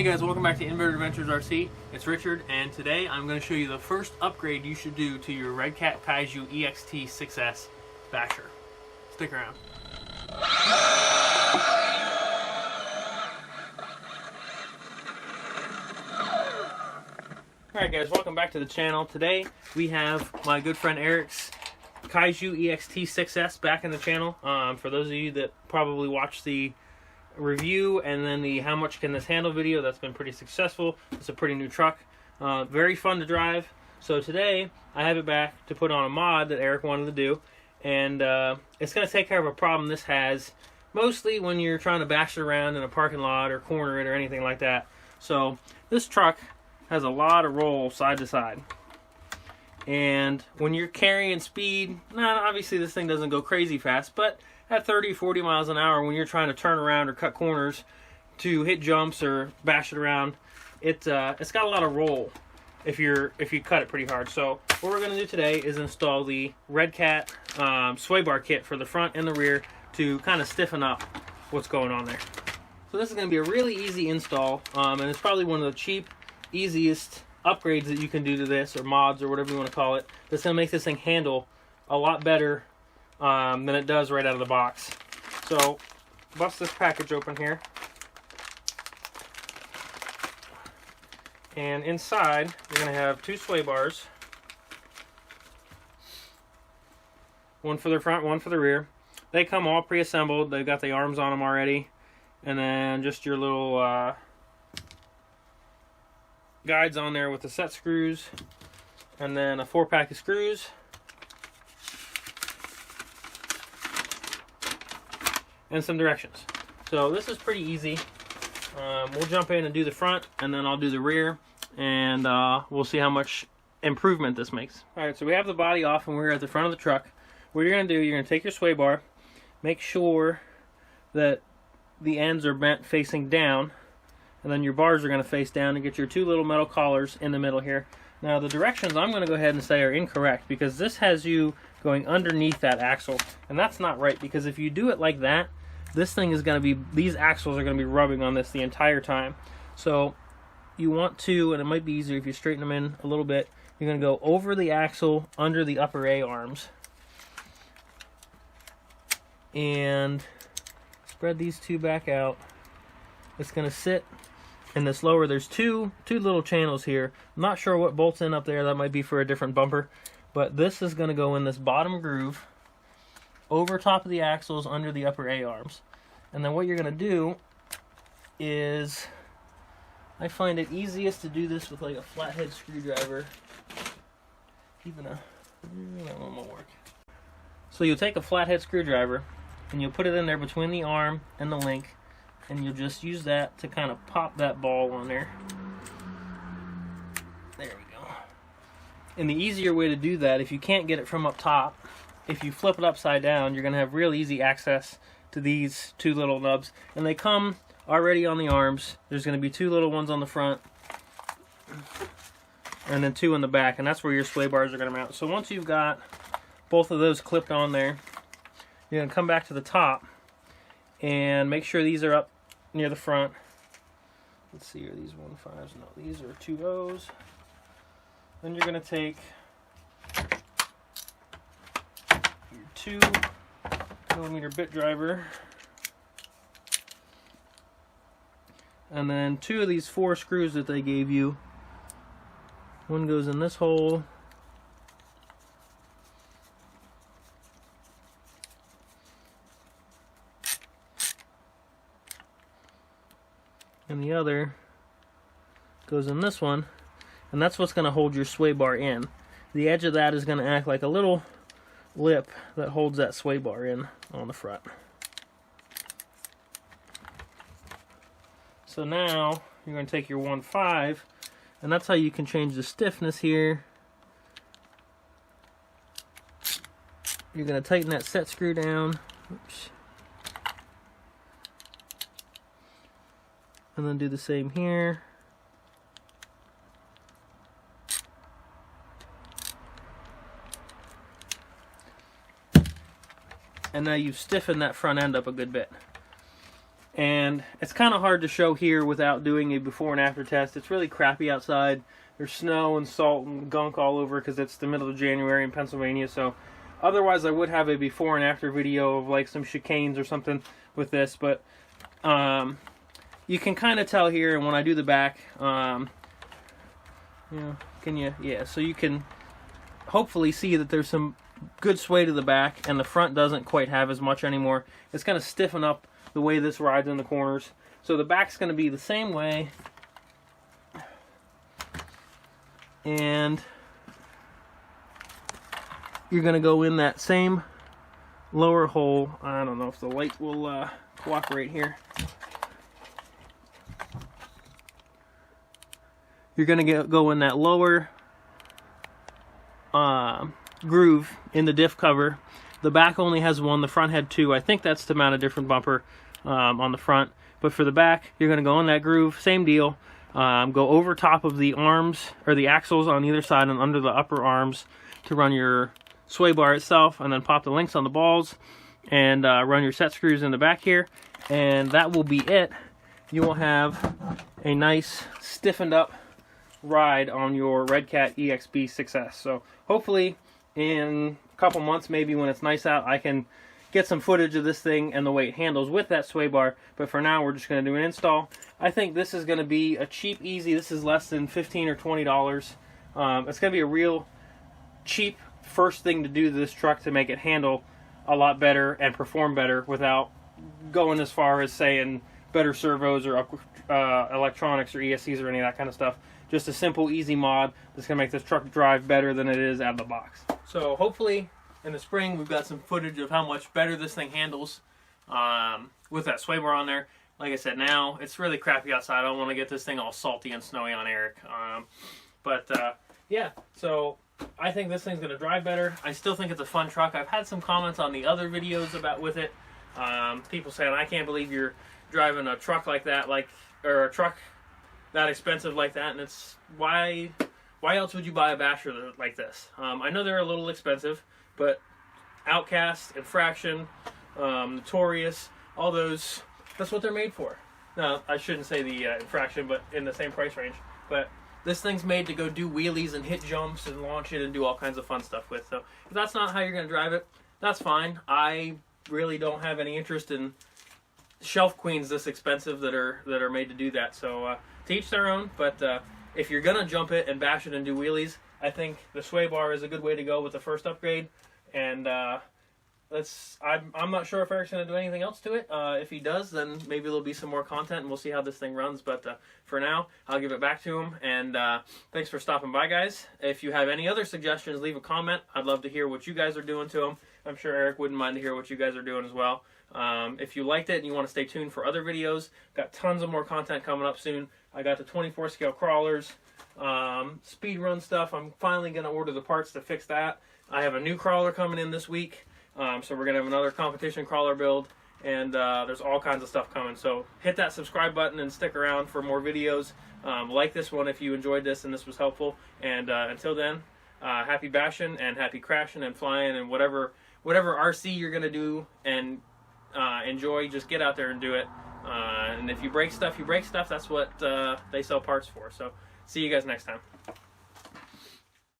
Hey guys, welcome back to Inverted Adventures RC. It's Richard, and today I'm going to show you the first upgrade you should do to your Redcat Kaiju EXT 6S basher. Stick around. Alright guys, welcome back to the channel. Today we have my good friend Eric's Kaiju EXT 6S back in the channel. For those of you that probably watched the review and then the how much can this handle video, that's been pretty successful. It's a pretty new truck, very fun to drive. So today I have it back to put on a mod that Eric wanted to do, and it's going to take care of a problem this has mostly when you're trying to bash it around in a parking lot or corner it or anything like that. So this truck has a lot of roll side to side, and when you're carrying speed, obviously this thing doesn't go crazy fast, but at 30-40 miles an hour, when you're trying to turn around or cut corners to hit jumps or bash it around, it's got a lot of roll if you cut it pretty hard. So what we're going to do today is install the Redcat sway bar kit for the front and the rear to kind of stiffen up what's going on there. So this is going to be a really easy install, and it's probably one of the cheap, easiest upgrades that you can do to this, or mods, or whatever you want to call it, that's going to make this thing handle a lot better than it does right out of the box. So bust this package open here, and inside you're going to have two sway bars, one for the front, one for the rear. They come all pre-assembled. They've got the arms on them already, and then just your little guides on there with the set screws, and then a 4-pack of screws, and some directions. So this is pretty easy. We'll jump in and do the front, and then I'll do the rear, and we'll see how much improvement this makes. Alright, so we have the body off and we're at the front of the truck. What you're going to do, you're going to take your sway bar, make sure that the ends are bent facing down, and then your bars are going to face down, and get your two little metal collars in the middle here. Now the directions I'm going to go ahead and say are incorrect, because this has you going underneath that axle, and that's not right, because if you do it like that, this thing is going to be, these axles are going to be rubbing on this the entire time. So you want to, and it might be easier if you straighten them in a little bit, you're going to go over the axle under the upper A arms, and spread these two back out. It's going to sit in this lower, there's two little channels here. I'm not sure what bolts in up there, that might be for a different bumper, but this is going to go in this bottom groove over top of the axles under the upper A arms. And then what you're going to do is, I find it easiest to do this with like a flathead screwdriver. Even that one won't work. So you'll take a flathead screwdriver and you'll put it in there between the arm and the link, and you'll just use that to kind of pop that ball on there. There we go. And the easier way to do that, if you can't get it from up top, if you flip it upside down, you're going to have real easy access to these two little nubs. And they come already on the arms. There's going to be two little ones on the front, and then two in the back, and that's where your sway bars are going to mount. So once you've got both of those clipped on there, you're going to come back to the top and make sure these are up near the front. Let's see, are these 1.5s? No, these are 2.0s. Then you're going to take your 2mm bit driver, and then two of these 4 screws that they gave you. One goes in this hole, and the other goes in this one, and that's what's going to hold your sway bar in. The edge of that is going to act like a little lip that holds that sway bar in on the front. So now you're going to take your 1.5, and that's how you can change the stiffness here. You're going to tighten that set screw down. Oops. And then do the same here. And now you've stiffened that front end up a good bit. And it's kind of hard to show here without doing a before and after test. It's really crappy outside. There's snow and salt and gunk all over because it's the middle of January in Pennsylvania. So otherwise I would have a before and after video of like some chicanes or something with this. But you can kind of tell here, and when I do the back, so you can hopefully see that there's some good sway to the back, and the front doesn't quite have as much anymore. It's going to stiffen up the way this rides in the corners. So the back's going to be the same way, and you're going to go in that same lower hole. I don't know if the light will cooperate here. You're going to go in that lower groove in the diff cover. The back only has one, the front had two. I think that's to mount a different bumper on the front. But for the back, you're going to go in that groove, same deal. Go over top of the arms, or the axles on either side and under the upper arms to run your sway bar itself, and then pop the links on the balls and run your set screws in the back here, and that will be it. You will have a nice stiffened up ride on your Redcat EXT 6S. So hopefully in a couple months, maybe when it's nice out, I can get some footage of this thing and the way it handles with that sway bar. But for now, we're just going to do an install. I think this is going to be a cheap, easy. This is less than $15 or $20. It's going to be a real cheap first thing to do to this truck to make it handle a lot better and perform better without going as far as saying better servos or electronics or ESCs or any of that kind of stuff. Just a simple, easy mod that's going to make this truck drive better than it is out of the box. So hopefully in the spring we've got some footage of how much better this thing handles with that sway bar on there. Like I said, now it's really crappy outside. I don't want to get this thing all salty and snowy on Eric. Yeah, so I think this thing's going to drive better. I still think it's a fun truck. I've had some comments on the other videos about with it. People saying, I can't believe you're driving a truck like that, or a truck that expensive like that, and it's why else would you buy a basher like this? I know they're a little expensive, but Outcast, Infraction, Notorious, all those, that's what they're made for. Now, I shouldn't say the Infraction, but in the same price range. But this thing's made to go do wheelies and hit jumps and launch it and do all kinds of fun stuff with. So if that's not how you're going to drive it, that's fine. I really don't have any interest in shelf queens this expensive that are made to do that. So to each their own, but if you're gonna jump it and bash it and do wheelies, I think the sway bar is a good way to go with the first upgrade. And I'm not sure if Eric's gonna do anything else to it. If he does, then maybe there'll be some more content and we'll see how this thing runs. But for now, I'll give it back to him. And thanks for stopping by, guys. If you have any other suggestions, leave a comment. I'd love to hear what you guys are doing to them. I'm sure Eric wouldn't mind to hear what you guys are doing as well. If you liked it and you want to stay tuned for other videos, got tons of more content coming up soon. I got the 24 scale crawlers, speed run stuff. I'm finally going to order the parts to fix that. I have a new crawler coming in this week, so we're going to have another competition crawler build, and there's all kinds of stuff coming. So hit that subscribe button and stick around for more videos. Like this one if you enjoyed this and this was helpful. And until then, happy bashing and happy crashing and flying and whatever RC you're going to do and enjoy, just get out there and do it. And if you break stuff, you break stuff. That's what they sell parts for. So see you guys next time.